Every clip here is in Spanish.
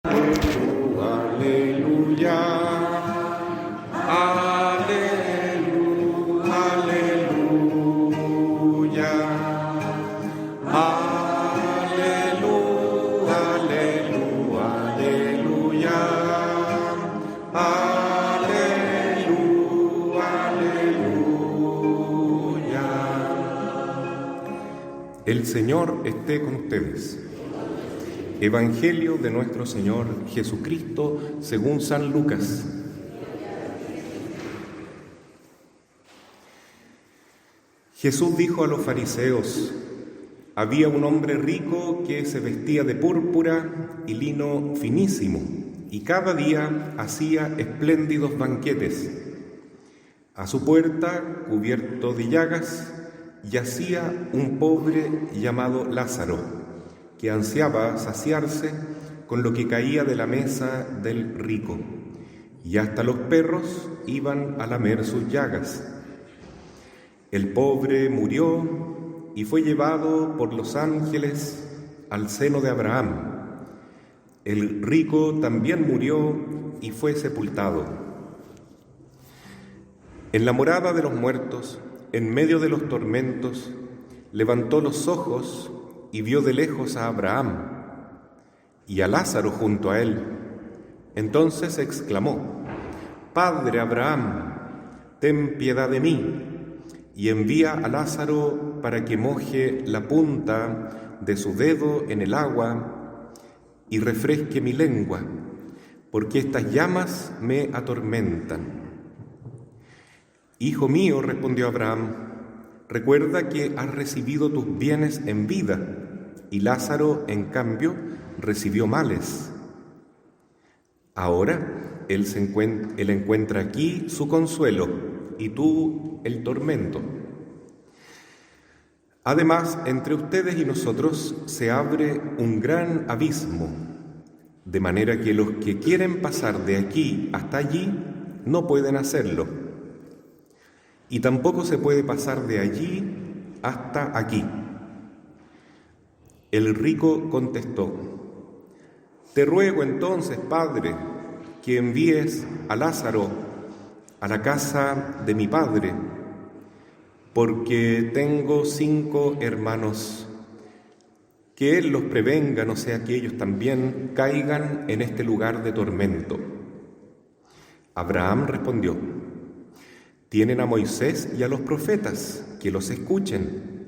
Aleluya, aleluya, aleluya, aleluya, aleluya, aleluya, aleluya. El Señor esté con ustedes. Evangelio de nuestro Señor Jesucristo según San Lucas. Jesús dijo a los fariseos: había un hombre rico que se vestía de púrpura y lino finísimo, y cada día hacía espléndidos banquetes. A su puerta, cubierto de llagas, yacía un pobre llamado Lázaro, que ansiaba saciarse con lo que caía de la mesa del rico, y hasta los perros iban a lamer sus llagas. El pobre murió y fue llevado por los ángeles al seno de Abraham. El rico también murió y fue sepultado. En la morada de los muertos, en medio de los tormentos, levantó los ojos y vio de lejos a Abraham y a Lázaro junto a él. Entonces exclamó: Padre Abraham, ten piedad de mí, y envía a Lázaro para que moje la punta de su dedo en el agua y refresque mi lengua, porque estas llamas me atormentan. Hijo mío, respondió Abraham, recuerda que has recibido tus bienes en vida, y Lázaro, en cambio, recibió males. Ahora él encuentra aquí su consuelo, y tú el tormento. Además, entre ustedes y nosotros se abre un gran abismo, de manera que los que quieren pasar de aquí hasta allí no pueden hacerlo, y tampoco se puede pasar de allí hasta aquí. El rico contestó: Te ruego entonces, Padre, que envíes a Lázaro a la casa de mi padre, porque tengo 5 hermanos, que él los prevenga, no sea que ellos también caigan en este lugar de tormento. Abraham respondió: Tienen a Moisés y a los profetas, que los escuchen.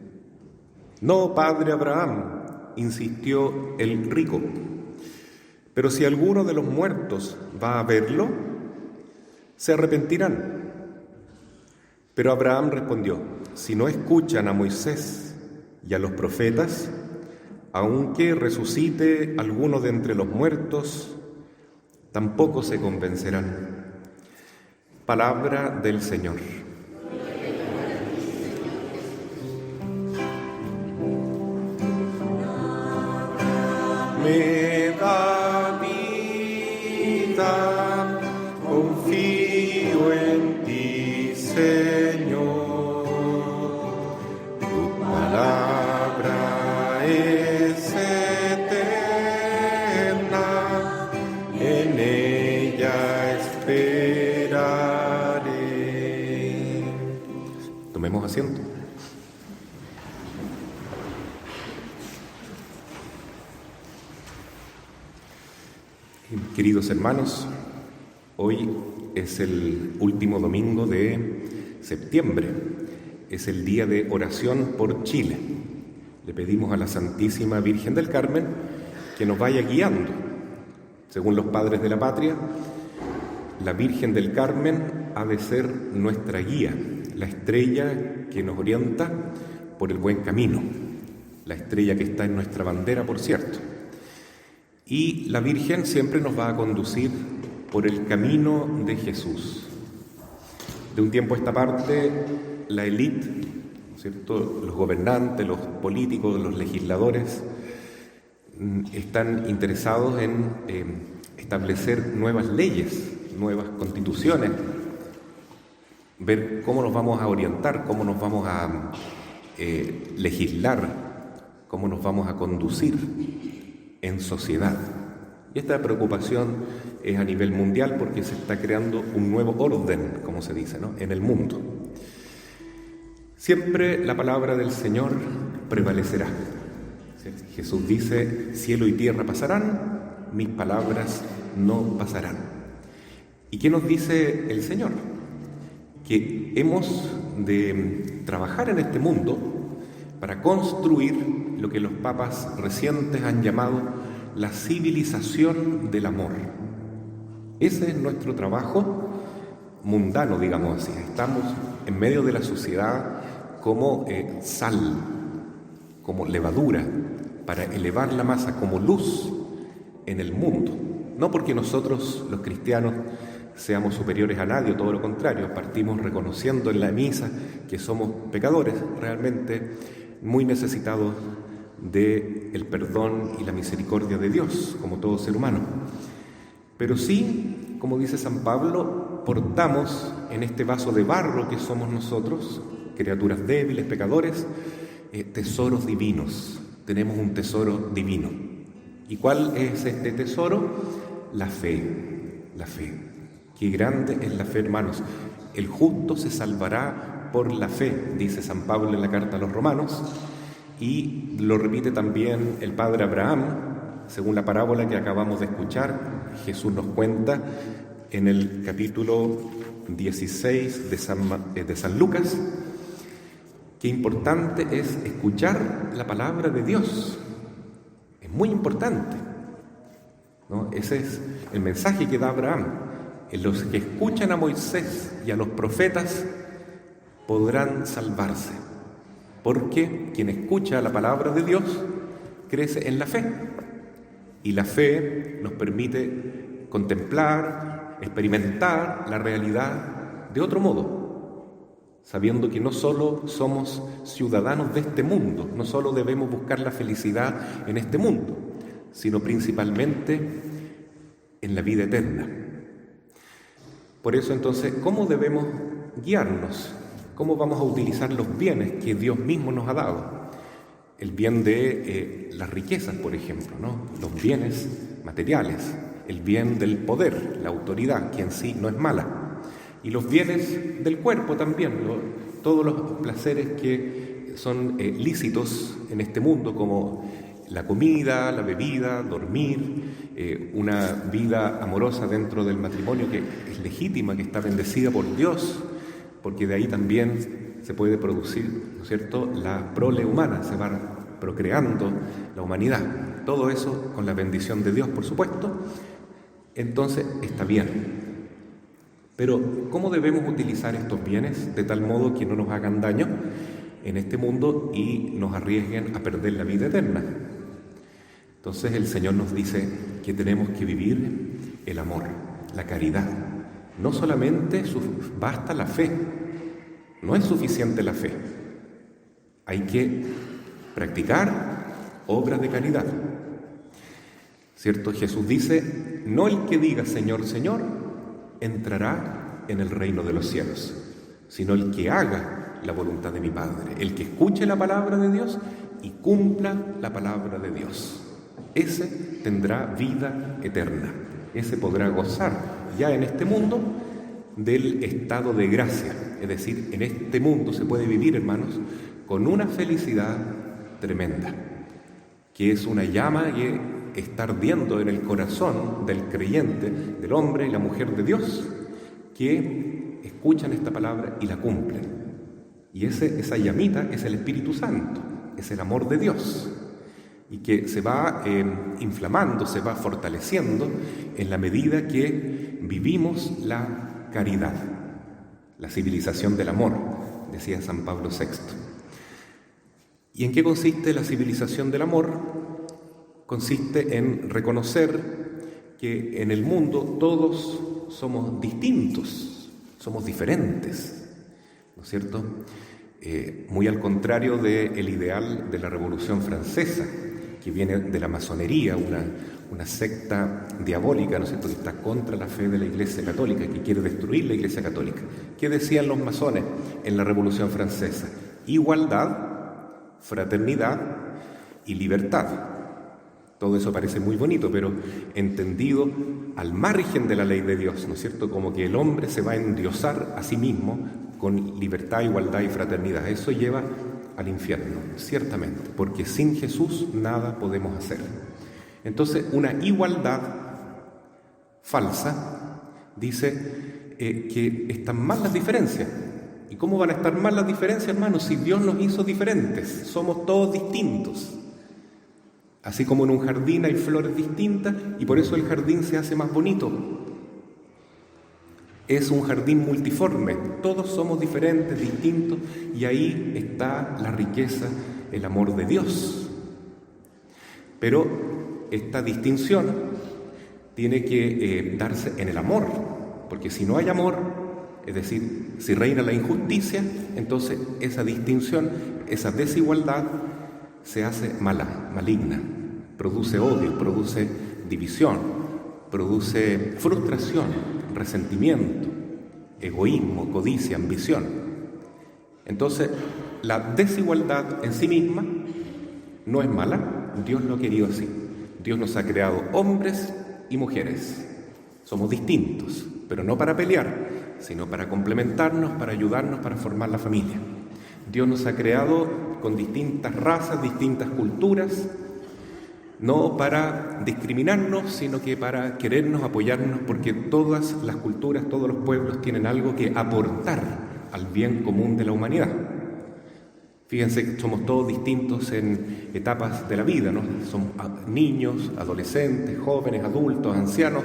No, Padre Abraham, insistió el rico, pero si alguno de los muertos va a verlo, se arrepentirán. Pero Abraham respondió: Si no escuchan a Moisés y a los profetas, aunque resucite alguno de entre los muertos, tampoco se convencerán. Palabra del Señor. Me da vida, confío en ti, Señor. Tu palabra es eterna, en ella esperaré. Tomemos asiento. Queridos hermanos, hoy es el último domingo de septiembre, es el día de oración por Chile. Le pedimos a la Santísima Virgen del Carmen que nos vaya guiando. Según los padres de la patria, la Virgen del Carmen ha de ser nuestra guía, la estrella que nos orienta por el buen camino, la estrella que está en nuestra bandera, por cierto. Y la Virgen siempre nos va a conducir por el camino de Jesús. De un tiempo a esta parte, la élite, ¿no es cierto?, los gobernantes, los políticos, los legisladores, están interesados en establecer nuevas leyes, nuevas constituciones, ver cómo nos vamos a orientar, cómo nos vamos a legislar, cómo nos vamos a conducir en sociedad. Y esta preocupación es a nivel mundial porque se está creando un nuevo orden, como se dice, ¿no?, en el mundo. Siempre la palabra del Señor prevalecerá. Jesús dice, cielo y tierra pasarán, mis palabras no pasarán. ¿Y qué nos dice el Señor? Que hemos de trabajar en este mundo para construir lo que los papas recientes han llamado la civilización del amor. Ese es nuestro trabajo mundano, digamos así. Estamos en medio de la sociedad como sal, como levadura, para elevar la masa, como luz en el mundo. No porque nosotros, los cristianos, seamos superiores a nadie, todo lo contrario, partimos reconociendo en la misa que somos pecadores, realmente muy necesitados del perdón y la misericordia de Dios, como todo ser humano. Pero sí, como dice San Pablo, portamos en este vaso de barro que somos nosotros, criaturas débiles, pecadores, tesoros divinos. Tenemos un tesoro divino. ¿Y cuál es este tesoro? La fe, la fe. Qué grande es la fe, hermanos. El justo se salvará por la fe, dice San Pablo en la carta a los Romanos, y lo repite también el padre Abraham, según la parábola que acabamos de escuchar. Jesús nos cuenta en el capítulo 16 de San Lucas, qué importante es escuchar la palabra de Dios. Es muy importante, ¿no? Ese es el mensaje que da Abraham. En los que escuchan a Moisés y a los profetas podrán salvarse, porque quien escucha la palabra de Dios crece en la fe, y la fe nos permite contemplar, experimentar la realidad de otro modo, sabiendo que no solo somos ciudadanos de este mundo, no solo debemos buscar la felicidad en este mundo, sino principalmente en la vida eterna. Por eso entonces, ¿cómo debemos guiarnos? ¿Cómo vamos a utilizar los bienes que Dios mismo nos ha dado? El bien de las riquezas, por ejemplo, ¿no? Los bienes materiales, el bien del poder, la autoridad, que en sí no es mala. Y los bienes del cuerpo también, todos los placeres que son lícitos en este mundo, como la comida, la bebida, dormir, una vida amorosa dentro del matrimonio que es legítima, que está bendecida por Dios, porque de ahí también se puede producir, ¿no es cierto?, la prole humana, se va procreando la humanidad. Todo eso con la bendición de Dios, por supuesto. Entonces está bien. Pero ¿cómo debemos utilizar estos bienes de tal modo que no nos hagan daño en este mundo y nos arriesguen a perder la vida eterna? Entonces el Señor nos dice que tenemos que vivir el amor, la caridad. No solamente basta la fe, no es suficiente la fe. Hay que practicar obras de caridad. ¿Cierto? Jesús dice, no el que diga Señor, Señor, entrará en el reino de los cielos, sino el que haga la voluntad de mi Padre, el que escuche la palabra de Dios y cumpla la palabra de Dios. Ese tendrá vida eterna, ese podrá gozar ya en este mundo del estado de gracia, es decir, en este mundo se puede vivir, hermanos, con una felicidad tremenda, que es una llama que está ardiendo en el corazón del creyente, del hombre y la mujer de Dios, que escuchan esta palabra y la cumplen. Y esa llamita es el Espíritu Santo, es el amor de Dios, y que se va inflamando, se va fortaleciendo en la medida que vivimos la caridad, la civilización del amor, decía San Pablo VI. ¿Y en qué consiste la civilización del amor? Consiste en reconocer que en el mundo todos somos distintos, somos diferentes, ¿no es cierto? Muy al contrario del ideal de la Revolución Francesa, que viene de la masonería, una secta diabólica, ¿no es cierto?, que está contra la fe de la Iglesia Católica, que quiere destruir la Iglesia Católica. ¿Qué decían los masones en la Revolución Francesa? Igualdad, fraternidad y libertad. Todo eso parece muy bonito, pero entendido al margen de la ley de Dios, ¿no es cierto? Como que el hombre se va a endiosar a sí mismo con libertad, igualdad y fraternidad. Eso lleva al infierno, ciertamente, porque sin Jesús nada podemos hacer. Entonces, una igualdad falsa dice que están mal las diferencias. ¿Y cómo van a estar mal las diferencias, hermanos? Si Dios nos hizo diferentes, somos todos distintos. Así como en un jardín hay flores distintas y por eso el jardín se hace más bonito. Es un jardín multiforme, todos somos diferentes, distintos, y ahí está la riqueza, el amor de Dios. Pero esta distinción tiene que darse en el amor, porque si no hay amor, es decir, si reina la injusticia, entonces esa distinción, esa desigualdad se hace mala, maligna, produce odio, produce división, produce frustración, resentimiento, egoísmo, codicia, ambición. Entonces, la desigualdad en sí misma no es mala, Dios lo ha querido así. Dios nos ha creado hombres y mujeres. Somos distintos, pero no para pelear, sino para complementarnos, para ayudarnos, para formar la familia. Dios nos ha creado con distintas razas, distintas culturas, no para discriminarnos, sino que para querernos, apoyarnos, porque todas las culturas, todos los pueblos tienen algo que aportar al bien común de la humanidad. Fíjense que somos todos distintos en etapas de la vida, ¿no? Somos niños, adolescentes, jóvenes, adultos, ancianos,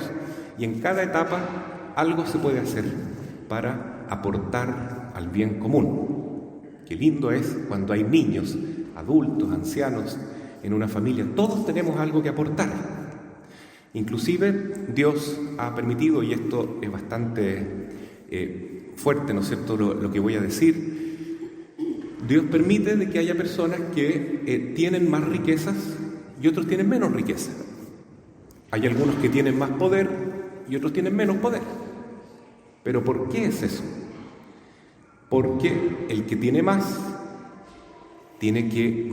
y en cada etapa algo se puede hacer para aportar al bien común. Qué lindo es cuando hay niños, adultos, ancianos, en una familia. Todos tenemos algo que aportar. Inclusive Dios ha permitido, y esto es bastante fuerte, ¿no es cierto?, lo que voy a decir. Dios permite de que haya personas que tienen más riquezas y otros tienen menos riqueza. Hay algunos que tienen más poder y otros tienen menos poder. ¿Pero por qué es eso? Porque el que tiene más tiene que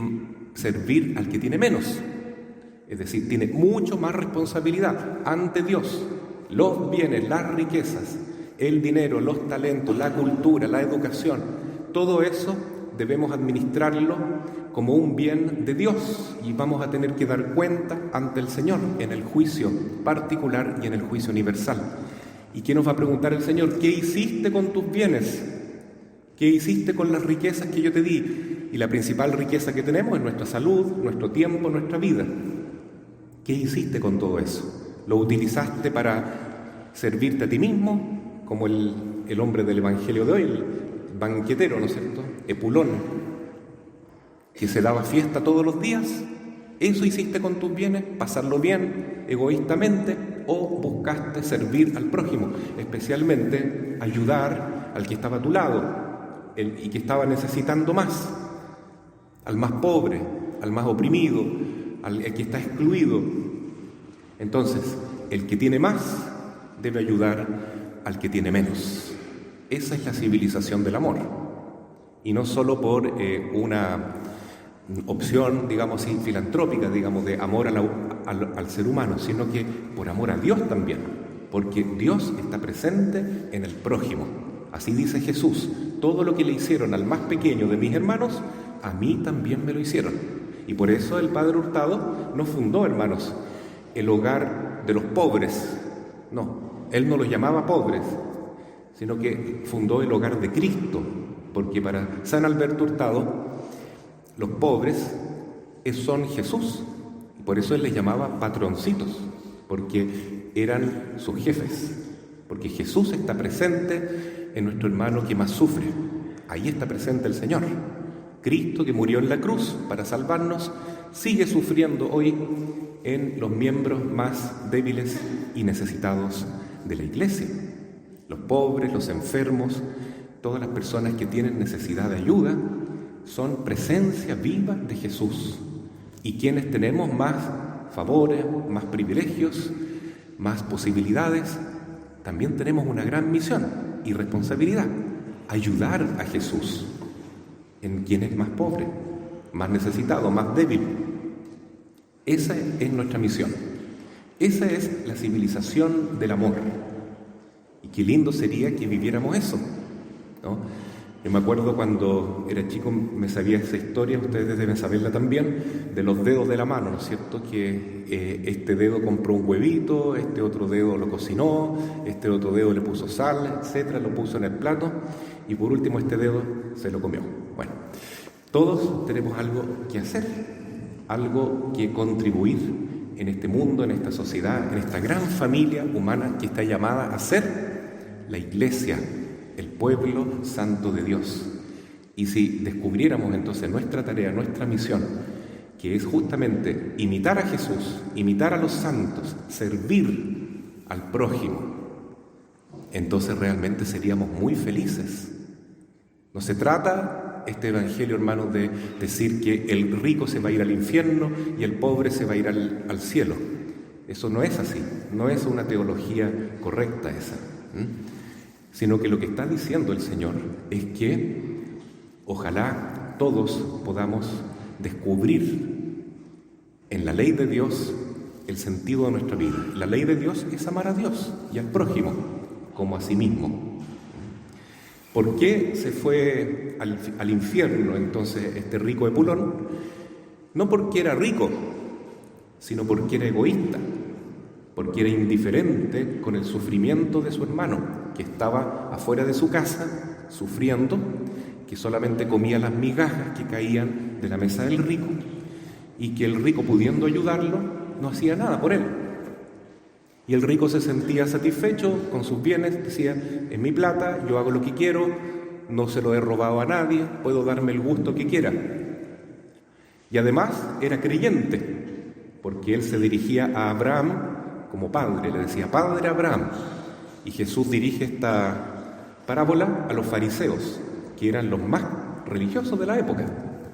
servir al que tiene menos. Es decir, tiene mucho más responsabilidad ante Dios. Los bienes, las riquezas, el dinero, los talentos, la cultura, la educación, todo eso debemos administrarlo como un bien de Dios y vamos a tener que dar cuenta ante el Señor en el juicio particular y en el juicio universal. ¿Y qué nos va a preguntar el Señor? ¿Qué hiciste con tus bienes? ¿Qué hiciste con las riquezas que yo te di? Y la principal riqueza que tenemos es nuestra salud, nuestro tiempo, nuestra vida. ¿Qué hiciste con todo eso? ¿Lo utilizaste para servirte a ti mismo? Como el hombre del Evangelio de hoy, el banquetero, ¿no es cierto? Epulón, que se daba fiesta todos los días. ¿Eso hiciste con tus bienes? ¿Pasarlo bien, egoístamente? ¿O buscaste servir al prójimo? Especialmente ayudar al que estaba a tu lado y que estaba necesitando más, al más pobre, al más oprimido, al que está excluido. Entonces, el que tiene más debe ayudar al que tiene menos. Esa es la civilización del amor. Y no solo por una opción, digamos así, filantrópica, digamos, de amor al ser humano, sino que por amor a Dios también, porque Dios está presente en el prójimo. Así dice Jesús: todo lo que le hicieron al más pequeño de mis hermanos, a mí también me lo hicieron. Y por eso el Padre Hurtado no fundó, hermanos, el hogar de los pobres. No, él no los llamaba pobres, sino que fundó el hogar de Cristo, porque para San Alberto Hurtado los pobres son Jesús, y por eso él les llamaba patroncitos, porque eran sus jefes, porque Jesús está presente en nuestro hermano que más sufre. Ahí está presente el Señor. Cristo, que murió en la cruz para salvarnos, sigue sufriendo hoy en los miembros más débiles y necesitados de la Iglesia. Los pobres, los enfermos, todas las personas que tienen necesidad de ayuda, son presencia viva de Jesús. Y quienes tenemos más favores, más privilegios, más posibilidades, también tenemos una gran misión y responsabilidad: ayudar a Jesús en quien es más pobre, más necesitado, más débil. Esa es nuestra misión. Esa es la civilización del amor. Y qué lindo sería que viviéramos eso, ¿no? Yo me acuerdo cuando era chico, me sabía esa historia, ustedes deben saberla también, de los dedos de la mano, ¿no es cierto? Que este dedo compró un huevito, este otro dedo lo cocinó, este otro dedo le puso sal, etcétera, lo puso en el plato, y por último este dedo se lo comió. Bueno, todos tenemos algo que hacer, algo que contribuir en este mundo, en esta sociedad, en esta gran familia humana que está llamada a ser la Iglesia, el pueblo santo de Dios. Y si descubriéramos entonces nuestra tarea, nuestra misión, que es justamente imitar a Jesús, imitar a los santos, servir al prójimo, entonces realmente seríamos muy felices. No se trata este evangelio, hermanos, de decir que el rico se va a ir al infierno y el pobre se va a ir al cielo. Eso no es así, no es una teología correcta esa. Sino que lo que está diciendo el Señor es que ojalá todos podamos descubrir en la ley de Dios el sentido de nuestra vida. La ley de Dios es amar a Dios y al prójimo como a sí mismo. ¿Por qué se fue al infierno entonces este rico Epulón? No porque era rico, sino porque era egoísta, porque era indiferente con el sufrimiento de su hermano, que estaba afuera de su casa, sufriendo, que solamente comía las migajas que caían de la mesa del rico, y que el rico, pudiendo ayudarlo, no hacía nada por él. Y el rico se sentía satisfecho con sus bienes, decía, es mi plata, yo hago lo que quiero, no se lo he robado a nadie, puedo darme el gusto que quiera. Y además era creyente, porque él se dirigía a Abraham como padre, le decía, Padre Abraham. Y Jesús dirige esta parábola a los fariseos, que eran los más religiosos de la época.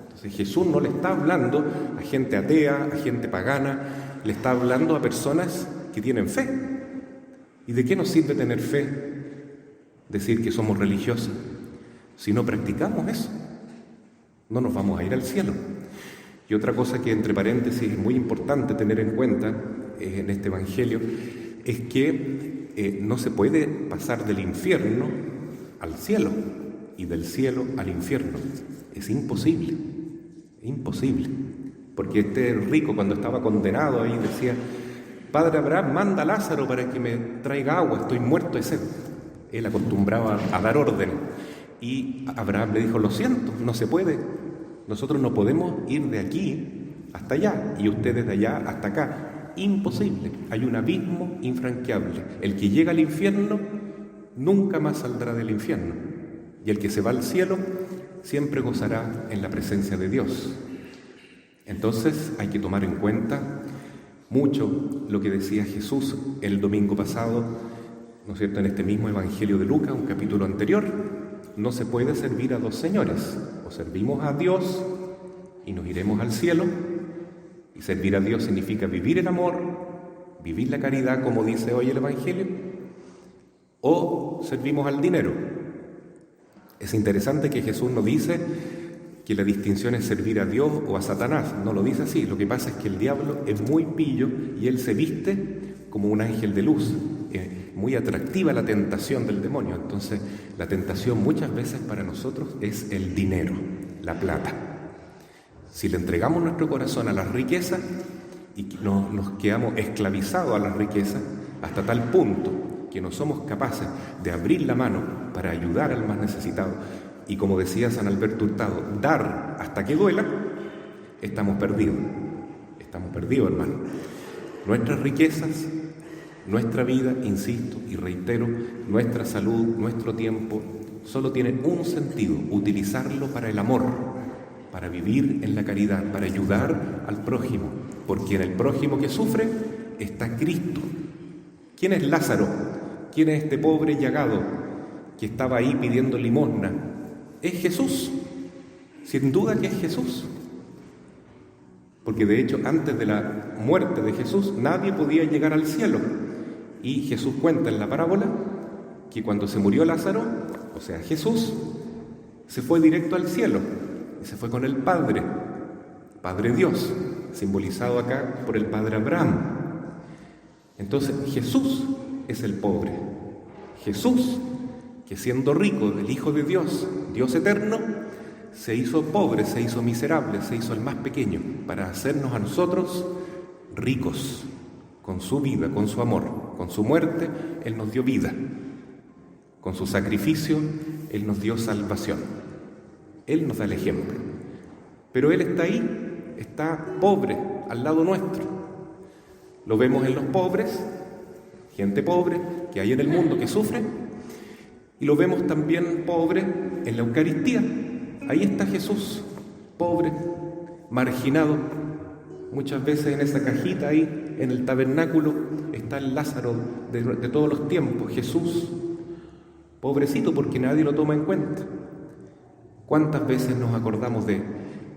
Entonces Jesús no le está hablando a gente atea, a gente pagana, le está hablando a personas que tienen fe. ¿Y de qué nos sirve tener fe? Decir que somos religiosos. Si no practicamos eso, no nos vamos a ir al cielo. Y otra cosa que, entre paréntesis, es muy importante tener en cuenta en este Evangelio, es que no se puede pasar del infierno al cielo y del cielo al infierno. Es imposible, porque este rico, cuando estaba condenado ahí, decía, Padre Abraham, manda a Lázaro para que me traiga agua, estoy muerto de sed. Él acostumbraba a dar orden, y Abraham le dijo, lo siento, no se puede, nosotros no podemos ir de aquí hasta allá y ustedes de allá hasta acá. Imposible, hay un abismo infranqueable. El que llega al infierno nunca más saldrá del infierno, y el que se va al cielo siempre gozará en la presencia de Dios. Entonces hay que tomar en cuenta mucho lo que decía Jesús el domingo pasado, ¿no es cierto?, en este mismo Evangelio de Lucas, un capítulo anterior. No se puede servir a dos señores, o servimos a Dios y nos iremos al cielo. Y servir a Dios significa vivir el amor, vivir la caridad, como dice hoy el Evangelio, o servimos al dinero. Es interesante que Jesús no dice que la distinción es servir a Dios o a Satanás, no lo dice así. Lo que pasa es que el diablo es muy pillo y él se viste como un ángel de luz. Es muy atractiva la tentación del demonio. Entonces, la tentación muchas veces para nosotros es el dinero, la plata. Si le entregamos nuestro corazón a las riquezas y nos quedamos esclavizados a las riquezas hasta tal punto que no somos capaces de abrir la mano para ayudar al más necesitado, y como decía San Alberto Hurtado, dar hasta que duela, estamos perdidos, hermano. Nuestras riquezas, nuestra vida, insisto y reitero, nuestra salud, nuestro tiempo, solo tienen un sentido: utilizarlo para el amor, para vivir en la caridad, para ayudar al prójimo, porque en el prójimo que sufre está Cristo. ¿Quién es Lázaro? ¿Quién es este pobre llagado que estaba ahí pidiendo limosna? Es Jesús, sin duda que es Jesús. Porque de hecho, antes de la muerte de Jesús, nadie podía llegar al cielo. Y Jesús cuenta en la parábola que cuando se murió Lázaro, o sea Jesús, se fue directo al cielo y se fue con el Padre Dios. simbolizado acá por el padre Abraham. Entonces Jesús es el pobre. Jesús, que siendo rico, el Hijo de Dios, Dios eterno, se hizo pobre, se hizo miserable, se hizo el más pequeño, para hacernos a nosotros ricos, con su vida, con su amor. Con su muerte, Él nos dio vida. Con su sacrificio, Él nos dio salvación. Él nos da el ejemplo. Pero Él está ahí, está pobre, al lado nuestro. Lo vemos en los pobres, gente pobre que hay en el mundo que sufre, y lo vemos también pobre en la Eucaristía. Ahí está Jesús, pobre, marginado. Muchas veces en esa cajita ahí, en el tabernáculo, está el Lázaro de todos los tiempos, Jesús, pobrecito porque nadie lo toma en cuenta. ¿Cuántas veces nos acordamos de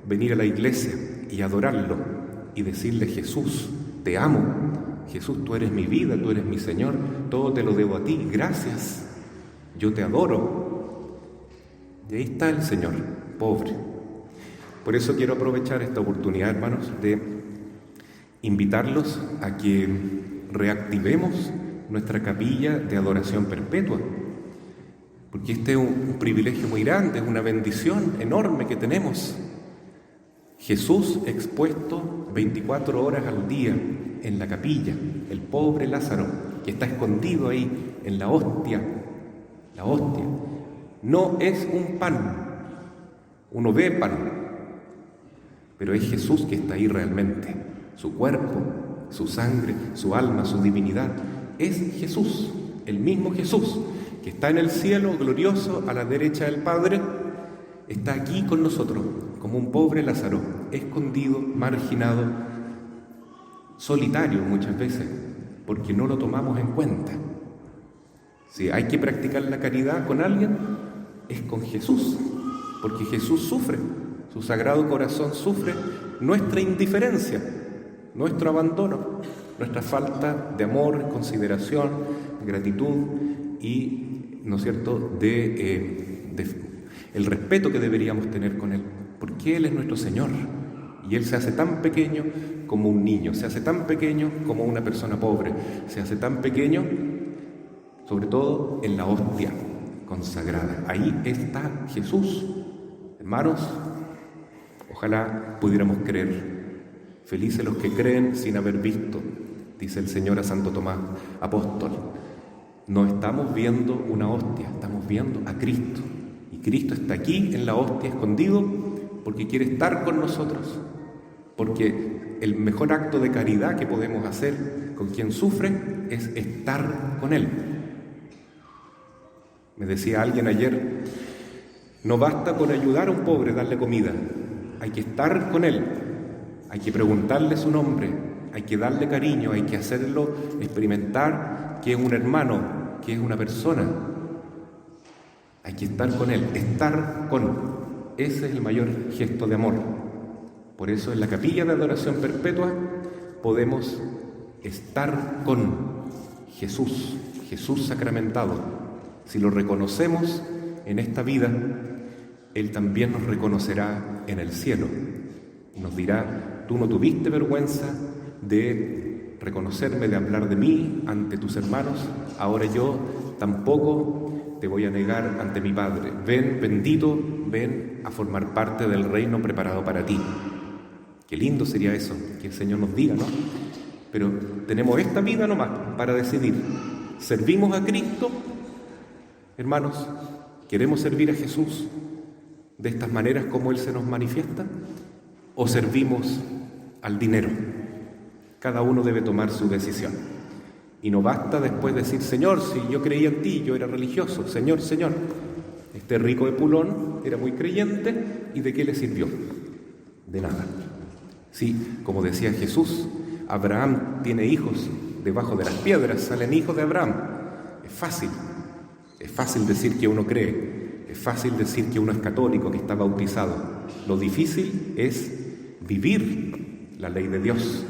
venir a la iglesia y adorarlo y decirle: Jesús, te amo, Jesús, tú eres mi vida, tú eres mi Señor, todo te lo debo a ti, gracias, yo te adoro? Y ahí está el Señor, pobre. Por eso quiero aprovechar esta oportunidad, hermanos, de invitarlos a que reactivemos nuestra capilla de adoración perpetua, porque este es un privilegio muy grande, es una bendición enorme que tenemos. Jesús expuesto 24 horas al día en la capilla, el pobre Lázaro que está escondido ahí en la hostia. La hostia no es un pan, uno ve pan, pero es Jesús que está ahí realmente, su cuerpo, su sangre, su alma, su divinidad. Es Jesús, el mismo Jesús que está en el cielo glorioso a la derecha del Padre, está aquí con nosotros como un pobre Lázaro, escondido, marginado, solitario muchas veces, porque no lo tomamos en cuenta. Si hay que practicar la caridad con alguien, es con Jesús, porque Jesús sufre, su sagrado corazón sufre nuestra indiferencia, nuestro abandono, nuestra falta de amor, consideración, gratitud y, ¿no es cierto?, el respeto que deberíamos tener con Él, porque Él es nuestro Señor y Él se hace tan pequeño como un niño, se hace tan pequeño como una persona pobre, se hace tan pequeño sobre todo en la hostia consagrada. Ahí está Jesús. Hermanos, ojalá pudiéramos creer. Felices los que creen sin haber visto, dice el Señor a Santo Tomás, apóstol. No estamos viendo una hostia, estamos viendo a Cristo. Y Cristo está aquí en la hostia escondido porque quiere estar con nosotros. Porque el mejor acto de caridad que podemos hacer con quien sufre es estar con Él. Me decía alguien ayer, no basta con ayudar a un pobre, darle comida. Hay que estar con Él, hay que preguntarle su nombre, hay que darle cariño, hay que hacerlo experimentar que es un hermano, que es una persona. Hay que estar con Él, estar con. Ese es el mayor gesto de amor. Por eso en la capilla de adoración perpetua podemos estar con Jesús, Jesús sacramentado. Si lo reconocemos en esta vida, Él también nos reconocerá en el cielo. Nos dirá, tú no tuviste vergüenza de reconocerme, de hablar de mí ante tus hermanos, ahora yo tampoco te voy a negar ante mi Padre. Ven, bendito, ven a formar parte del reino preparado para ti. Qué lindo sería eso, que el Señor nos diga, ¿no? Pero tenemos esta vida nomás para decidir. ¿Servimos a Cristo? Hermanos, ¿queremos servir a Jesús de estas maneras como Él se nos manifiesta? ¿O servimos al dinero? Cada uno debe tomar su decisión. Y no basta después decir, Señor, si yo creía en ti, yo era religioso, Señor, Señor. Este rico Epulón era muy creyente, ¿y de qué le sirvió? De nada. Sí, como decía Jesús, Abraham tiene hijos debajo de las piedras, salen hijos de Abraham. Es fácil decir que uno cree, es fácil decir que uno es católico, que está bautizado. Lo difícil es vivir la ley de Dios,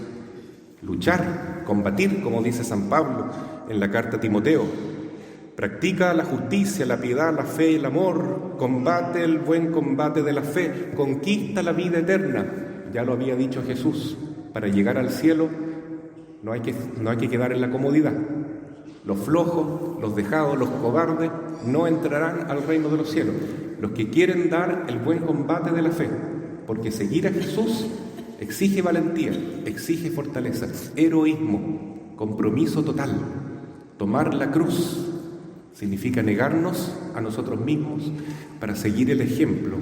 luchar, combatir, como dice San Pablo en la carta a Timoteo. Practica la justicia, la piedad, la fe y el amor, combate el buen combate de la fe, conquista la vida eterna. Ya lo había dicho Jesús, Para llegar al cielo no hay que quedar en la comodidad. Los flojos, los dejados, los cobardes no entrarán al reino de los cielos. Los que quieren dar el buen combate de la fe, porque seguir a Jesús exige valentía, exige fortaleza, heroísmo, compromiso total. Tomar la cruz significa negarnos a nosotros mismos para seguir el ejemplo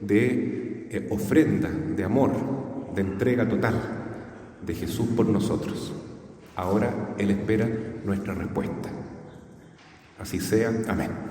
de ofrenda, de amor, de entrega total de Jesús por nosotros. Ahora Él espera nuestra respuesta. Así sea. Amén.